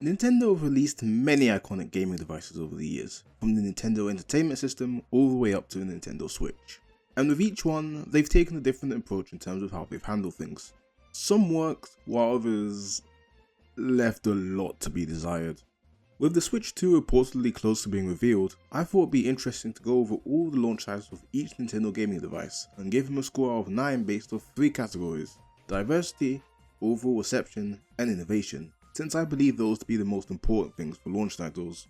Nintendo have released many iconic gaming devices over the years, from the Nintendo Entertainment System all the way up to the Nintendo Switch. And with each one, they've taken a different approach in terms of how they've handled things. Some worked, while others left a lot to be desired. With the Switch 2 reportedly close to being revealed, I thought it'd be interesting to go over all the launch titles of each Nintendo gaming device and give them a score out of 9 based off 3 categories: diversity, overall reception, and innovation, since I believe those to be the most important things for launch titles.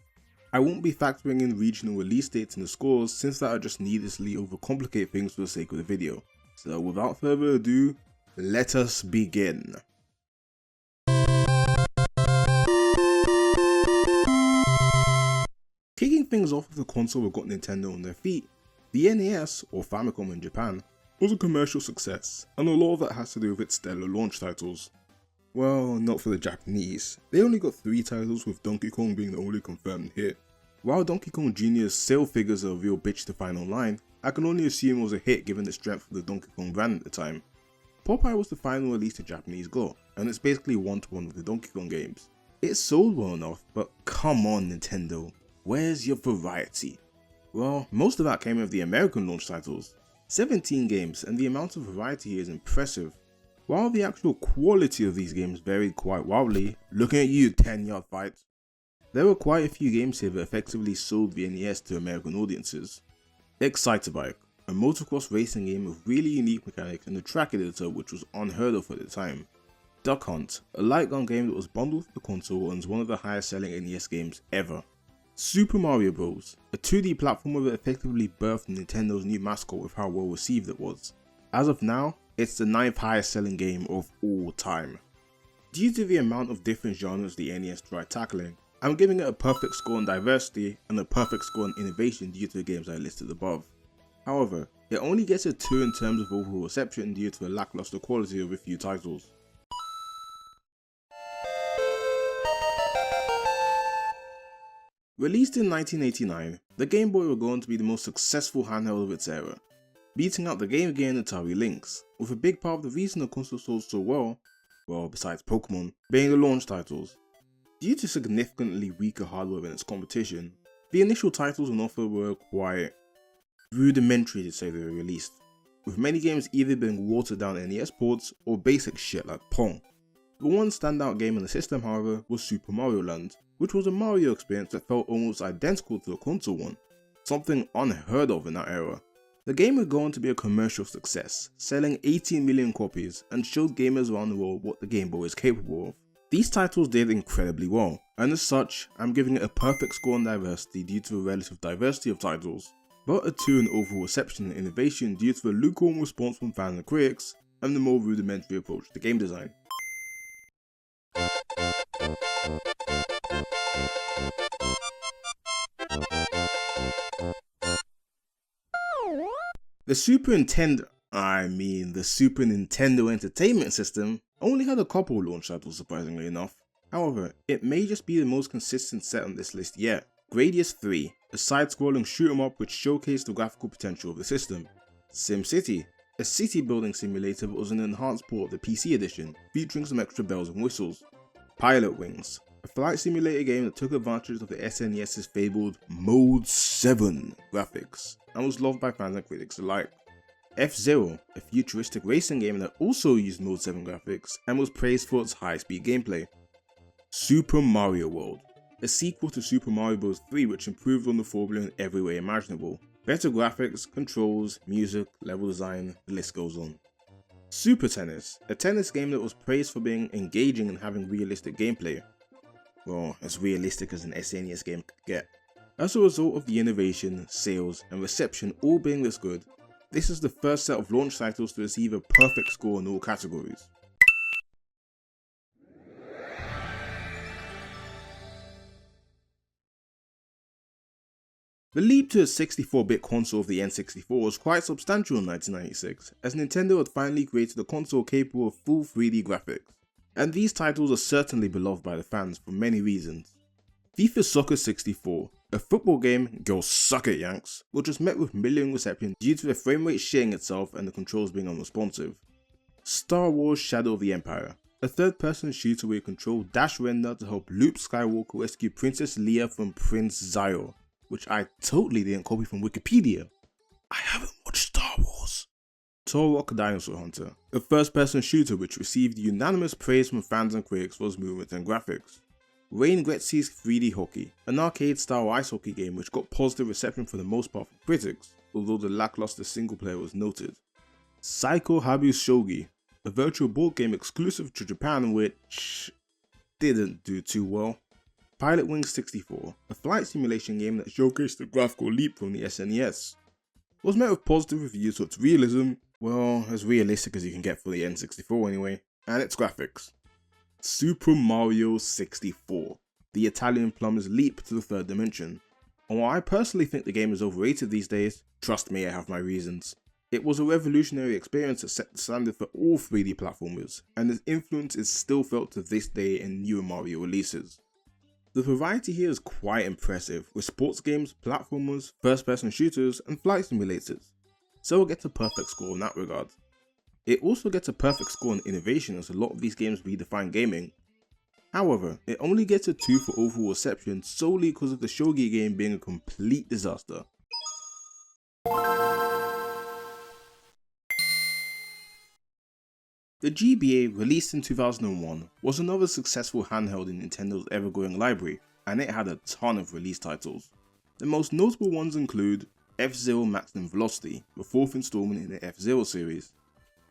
I won't be factoring in regional release dates in the scores, since that would just needlessly overcomplicate things for the sake of the video. So without further ado, let us begin. Kicking things off with the console that got Nintendo on their feet, the NES, or Famicom in Japan, was a commercial success, and a lot of that has to do with its stellar launch titles. Well, not for the Japanese. They only got 3 titles, with Donkey Kong being the only confirmed hit. While Donkey Kong Jr.'s sale figures are a real bitch to find online, I can only assume it was a hit given the strength of the Donkey Kong brand at the time. Popeye was the final release the Japanese got, and it's basically one-to-one with the Donkey Kong games. It sold well enough, but come on Nintendo, where's your variety? Well, most of that came with the American launch titles. 17 games, and the amount of variety here is impressive. While the actual quality of these games varied quite wildly, looking at you 10-yard fights, there were quite a few games here that effectively sold the NES to American audiences. Excitebike, a motocross racing game with really unique mechanics and a track editor which was unheard of at the time. Duck Hunt, a light gun game that was bundled with the console and is one of the highest selling NES games ever. Super Mario Bros, a 2D platformer that effectively birthed Nintendo's new mascot with how well received it was. As of now, it's the 9th highest selling game of all time. Due to the amount of different genres the NES tried tackling, I'm giving it a perfect score on diversity and a perfect score on innovation due to the games I listed above. However, it only gets a 2 in terms of overall reception due to the lackluster quality of a few titles. Released in 1989, the Game Boy would go on to be the most successful handheld of its era, beating out the Game Gear and Atari Lynx, with a big part of the reason the console sold so well, besides Pokemon, being the launch titles. Due to significantly weaker hardware than its competition, the initial titles on offer were quite rudimentary to say they were released, with many games either being watered down NES ports or basic shit like Pong. The one standout game on the system, however, was Super Mario Land, which was a Mario experience that felt almost identical to the console one, something unheard of in that era. The game would go on to be a commercial success, selling 18 million copies and showed gamers around the world what the Game Boy is capable of. These titles did incredibly well, and as such, I'm giving it a perfect score on diversity due to the relative diversity of titles, but a 2 in overall reception and innovation due to the lukewarm response from fans and critics, and the more rudimentary approach to game design. The Super Nintendo Entertainment System only had a couple launch titles, surprisingly enough. However, it may just be the most consistent set on this list yet. Gradius 3, a side-scrolling shoot-'em-up which showcased the graphical potential of the system. SimCity, a city building simulator that was an enhanced port of the PC edition, featuring some extra bells and whistles. Pilotwings, a flight simulator game that took advantage of the SNES's fabled Mode 7 graphics, and was loved by fans and critics alike. F-Zero, a futuristic racing game that also used Mode 7 graphics and was praised for its high-speed gameplay. Super Mario World, a sequel to Super Mario Bros. 3 which improved on the formula in every way imaginable. Better graphics, controls, music, level design, the list goes on. Super Tennis, a tennis game that was praised for being engaging and having realistic gameplay. Well, as realistic as an SNES game could get. As a result of the innovation, sales, and reception all being this good, this is the first set of launch titles to receive a perfect score in all categories. The leap to a 64-bit console of the N64 was quite substantial in 1996, as Nintendo had finally created a console capable of full 3D graphics, and these titles are certainly beloved by the fans for many reasons. FIFA Soccer 64, a football game, go suck it Yanks, which was met with middling reception due to the frame rate shitting itself and the controls being unresponsive. Star Wars Shadow of the Empire, a third-person shooter where you control Dash Rendar to help Luke Skywalker rescue Princess Leia from Prince Zyro, which I totally didn't copy from Wikipedia. I haven't watched Star Wars. Turok Dinosaur Hunter, a first-person shooter which received unanimous praise from fans and critics for its movement and graphics. Wayne Gretzky's 3D Hockey, an arcade-style ice hockey game which got positive reception for the most part from critics, although the lackluster single player was noted. Saiko Habu Shogi, a virtual board game exclusive to Japan which didn't do too well. Pilot Wings 64, a flight simulation game that showcased the graphical leap from the SNES. It was met with positive reviews for its realism, well, as realistic as you can get for the N64 anyway, and its graphics. Super Mario 64, the Italian plumber's leap to the third dimension. And while I personally think the game is overrated these days, trust me, I have my reasons. It was a revolutionary experience that set the standard for all 3D platformers, and its influence is still felt to this day in newer Mario releases. The variety here is quite impressive, with sports games, platformers, first-person shooters, and flight simulators, so it gets a perfect score in that regard. It also gets a perfect score in innovation as a lot of these games redefine gaming. However, it only gets a 2 for overall reception solely because of the Shogi game being a complete disaster. The GBA, released in 2001, was another successful handheld in Nintendo's ever-growing library, and it had a ton of release titles. The most notable ones include F-Zero Maximum Velocity, the 4th installment in the F-Zero series,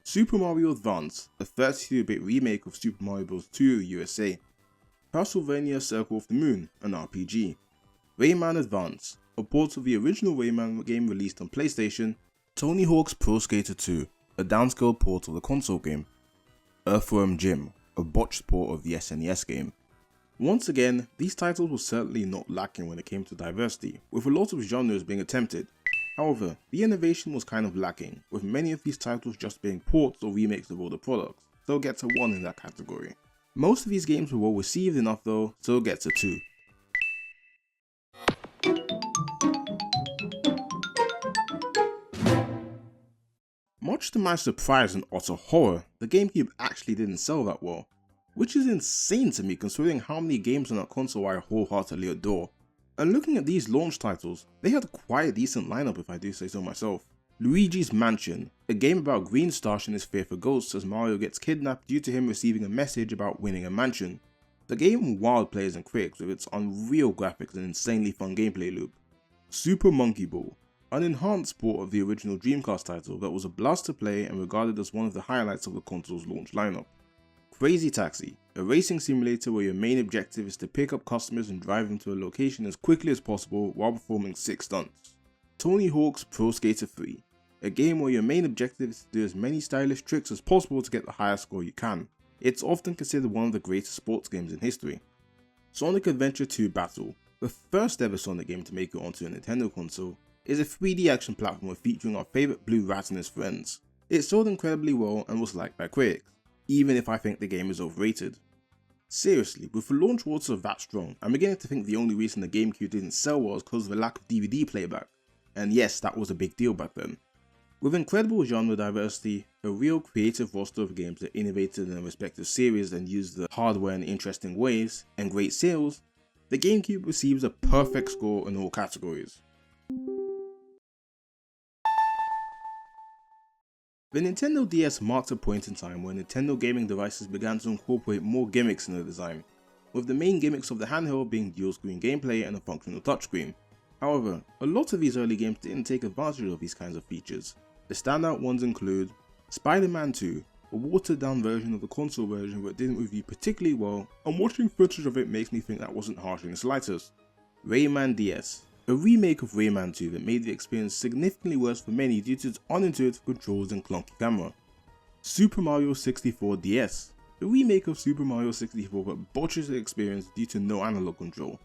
Super Mario Advance, a 32-bit remake of Super Mario Bros. 2 USA, Castlevania Circle of the Moon, an RPG, Rayman Advance, a port of the original Rayman game released on PlayStation, Tony Hawk's Pro Skater 2, a downscaled port of the console game, Earthworm Jim, a botched port of the SNES game. Once again, these titles were certainly not lacking when it came to diversity, with a lot of genres being attempted. However, the innovation was kind of lacking, with many of these titles just being ports or remakes of older products, so it gets a 1 in that category. Most of these games were well received enough though, so it gets a 2. Much to my surprise and utter horror, the GameCube actually didn't sell that well, which is insane to me considering how many games on that console I wholeheartedly adore. And looking at these launch titles, they had quite a decent lineup if I do say so myself. Luigi's Mansion, a game about Green Stash and his fear for ghosts as Mario gets kidnapped due to him receiving a message about winning a mansion. The game wowed players and critics with its unreal graphics and insanely fun gameplay loop. Super Monkey Ball, an enhanced port of the original Dreamcast title that was a blast to play and regarded as one of the highlights of the console's launch lineup. Crazy Taxi, a racing simulator where your main objective is to pick up customers and drive them to a location as quickly as possible while performing 6 stunts. Tony Hawk's Pro Skater 3, a game where your main objective is to do as many stylish tricks as possible to get the highest score you can. It's often considered one of the greatest sports games in history. Sonic Adventure 2 Battle, the first ever Sonic game to make it onto a Nintendo console, is a 3D action platformer featuring our favourite Blue Rat and his friends. It sold incredibly well and was liked by critics, even if I think the game is overrated. Seriously, with the launch waters that strong, I'm beginning to think the only reason the GameCube didn't sell well was because of the lack of DVD playback. And yes, that was a big deal back then. With incredible genre diversity, a real creative roster of games that innovated in their respective series and used the hardware in interesting ways, and great sales, the GameCube receives a perfect score in all categories. The Nintendo DS marked a point in time where Nintendo gaming devices began to incorporate more gimmicks in their design, with the main gimmicks of the handheld being dual-screen gameplay and a functional touchscreen. However, a lot of these early games didn't take advantage of these kinds of features. The standout ones include Spider-Man 2, a watered-down version of the console version that didn't review particularly well, and watching footage of it makes me think that wasn't harsh in the slightest. Rayman DS, a remake of Rayman 2 that made the experience significantly worse for many due to its unintuitive controls and clunky camera. Super Mario 64 DS, a remake of Super Mario 64 that botches the experience due to no analog control.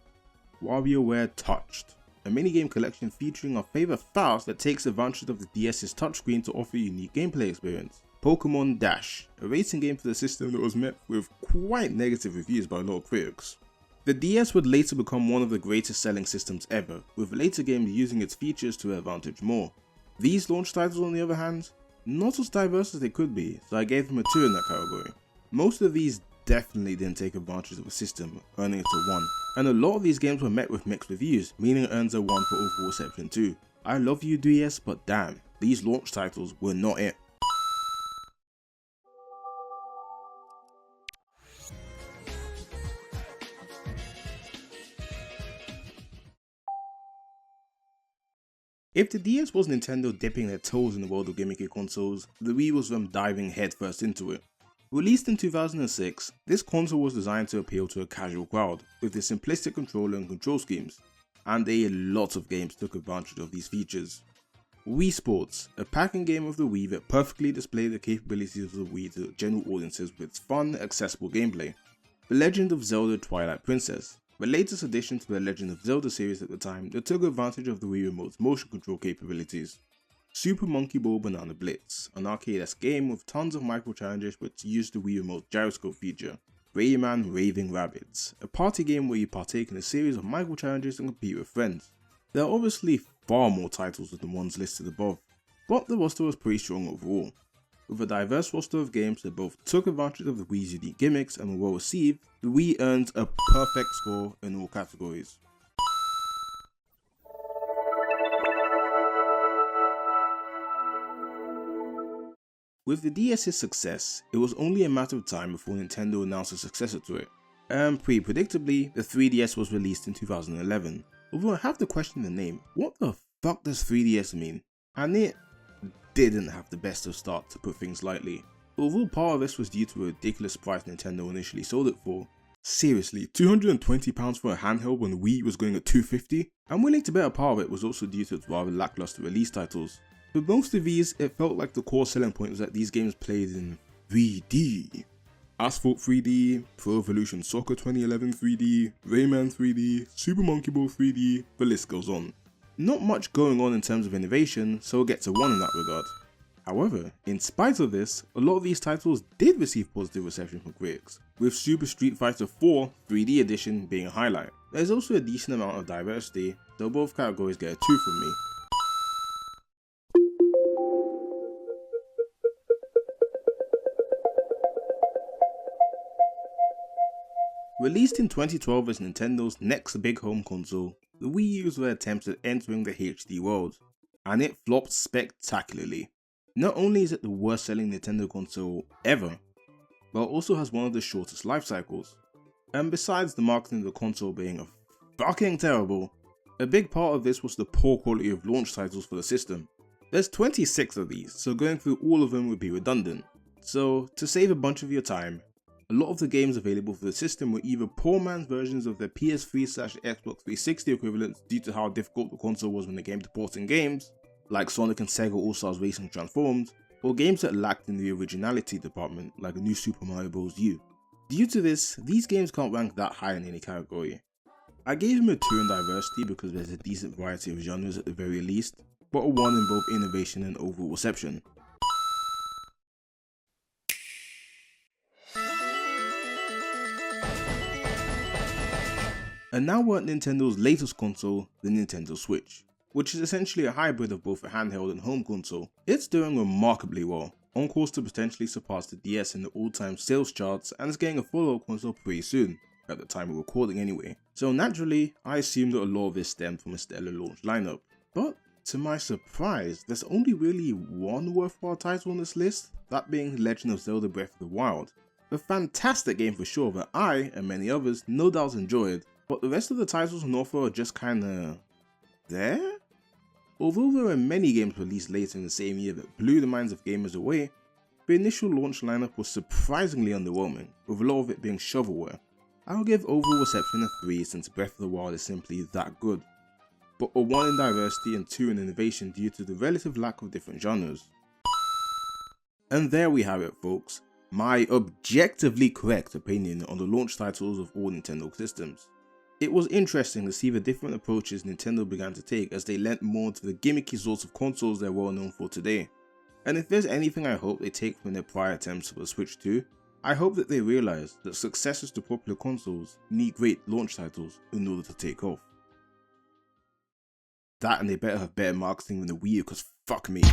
WarioWare Touched, a minigame collection featuring our favourite Faust that takes advantage of the DS's touchscreen to offer a unique gameplay experience. Pokemon Dash, a racing game for the system that was met with quite negative reviews by a lot of critics. The DS would later become one of the greatest selling systems ever, with later games using its features to their advantage more. These launch titles on the other hand, not as diverse as they could be, so I gave them a 2 in that category. Most of these definitely didn't take advantage of the system, earning it a 1. And a lot of these games were met with mixed reviews, meaning it earns a 1 for overall reception too. I love you DS, but damn, these launch titles were not it. If the DS was Nintendo dipping their toes in the world of gimmicky consoles, the Wii was them diving headfirst into it. Released in 2006, this console was designed to appeal to a casual crowd, with its simplistic controller and control schemes, and a lot of games took advantage of these features. Wii Sports, a packing game of the Wii that perfectly displayed the capabilities of the Wii to general audiences with its fun, accessible gameplay. The Legend of Zelda Twilight Princess, the latest addition to the Legend of Zelda series at the time that took advantage of the Wii Remote's motion control capabilities. Super Monkey Ball Banana Blitz, an arcade-esque game with tons of micro-challenges which used the Wii Remote gyroscope feature. Rayman Raving Rabbids, a party game where you partake in a series of micro-challenges and compete with friends. There are obviously far more titles than the ones listed above, but the roster was pretty strong overall. With a diverse roster of games that both took advantage of the Wii's unique gimmicks and were well received, the Wii earned a perfect score in all categories. With the DS's success, it was only a matter of time before Nintendo announced a successor to it, and pretty predictably, the 3DS was released in 2011. Although I have to question the name, what the fuck does 3DS mean? And it didn't have the best of start, to put things lightly. Although part of this was due to a ridiculous price Nintendo initially sold it for. Seriously, £220 for a handheld when the Wii was going at $250? I'm willing to bet a part of it was also due to its rather lackluster release titles. For most of these, it felt like the core selling point was that these games played in 3D. Asphalt 3D, Pro Evolution Soccer 2011 3D, Rayman 3D, Super Monkey Ball 3D, the list goes on. Not much going on in terms of innovation, so it gets a 1 in that regard. However, in spite of this, a lot of these titles did receive positive reception from critics, with Super Street Fighter 4 3D edition being a highlight. There's also a decent amount of diversity, so both categories get a 2 from me. Released in 2012 as Nintendo's next big home console, the Wii U's were attempts at entering the HD world, and it flopped spectacularly. Not only is it the worst selling Nintendo console ever, but it also has one of the shortest life cycles. And besides the marketing of the console being fucking terrible, a big part of this was the poor quality of launch titles for the system. There's 26 of these, so going through all of them would be redundant. So, to save a bunch of your time, a lot of the games available for the system were either poor man's versions of their PS3/Xbox 360 equivalents due to how difficult the console was when it came to porting games, like Sonic and Sega All-Stars Racing Transformed, or games that lacked in the originality department, like a new Super Mario Bros. U. Due to this, these games can't rank that high in any category. I gave them a 2 in diversity because there's a decent variety of genres at the very least, but a 1 in both innovation and overall reception. And now we're at Nintendo's latest console, the Nintendo Switch, which is essentially a hybrid of both a handheld and home console. It's doing remarkably well, on course to potentially surpass the DS in the all-time sales charts, and is getting a follow-up console pretty soon, at the time of recording anyway. So naturally, I assume that a lot of this stemmed from a stellar launch lineup. But to my surprise, there's only really one worthwhile title on this list, that being Legend of Zelda Breath of the Wild. A fantastic game for sure that I, and many others, no doubt enjoyed, but the rest of the titles on offer are just kinda there? Although there were many games released later in the same year that blew the minds of gamers away, the initial launch lineup was surprisingly underwhelming, with a lot of it being shovelware. I'll give overall reception a 3 since Breath of the Wild is simply that good, but a 1 in diversity and 2 in innovation due to the relative lack of different genres. And there we have it folks, my objectively correct opinion on the launch titles of all Nintendo systems. It was interesting to see the different approaches Nintendo began to take as they lent more to the gimmicky sorts of consoles they're well known for today. And if there's anything I hope they take from their prior attempts for the Switch 2, I hope that they realize that successors to popular consoles need great launch titles in order to take off. That, and they better have better marketing than the Wii U, cause fuck me.